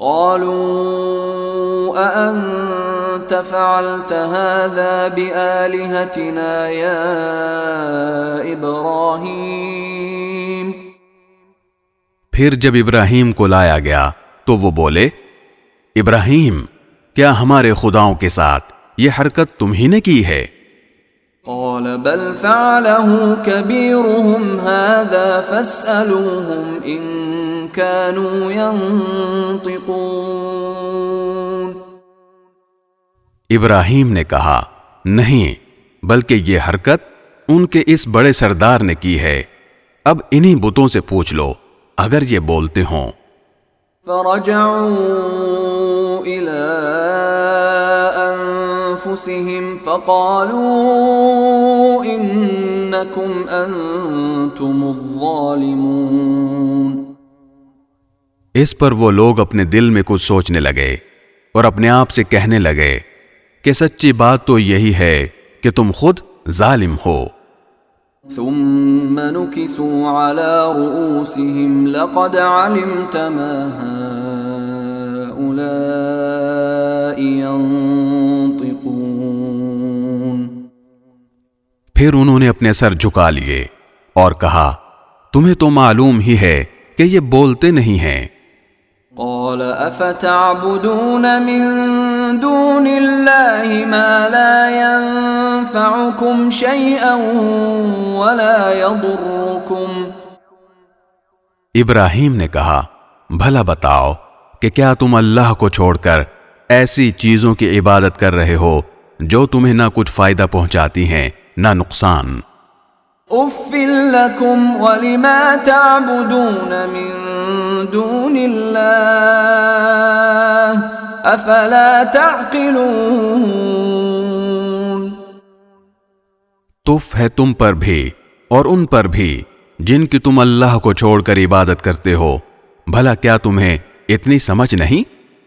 قالوا أأنت فعلت هذا بآلهتنا يا إبراهيم؟ پھر جب ابراہیم کو لایا گیا تو وہ بولے، ابراہیم، کیا ہمارے خداؤں کے ساتھ یہ حرکت تم ہی نے کی ہے؟ قال بل فعله كبيرهم هذا فاسألوهم إن كانوا ينطقون۔ ابراہیم نے کہا، نہیں، بلکہ یہ حرکت ان کے اس بڑے سردار نے کی ہے، اب انہی بتوں سے پوچھ لو اگر یہ بولتے ہوں۔ فرجعوا إلى أنفسهم فقالوا إنكم أنتم الظالمون۔ اس پر وہ لوگ اپنے دل میں کچھ سوچنے لگے اور اپنے آپ سے کہنے لگے کہ سچی بات تو یہی ہے کہ تم خود ظالم ہو۔ ثم نكسوا على رؤوسهم لقد علمت ما هؤلاء ينطقون۔ پھر انہوں نے اپنے سر جھکا لیے اور کہا، تمہیں تو معلوم ہی ہے کہ یہ بولتے نہیں ہیں۔ قال افتعبدون من دون الله ما لا ينفعكم شيئا ولا يضركم۔ ابراہیم نے کہا، بھلا بتاؤ کہ کیا تم اللہ کو چھوڑ کر ایسی چیزوں کی عبادت کر رہے ہو جو تمہیں نہ کچھ فائدہ پہنچاتی ہیں نہ نقصان۔ اف لکم ولما تعبدون من دون اللہ افلا تعقلون۔ تف ہے تم پر بھی اور ان پر بھی جن کی تم اللہ کو چھوڑ کر عبادت کرتے ہو، بھلا کیا تمہیں اتنی سمجھ نہیں؟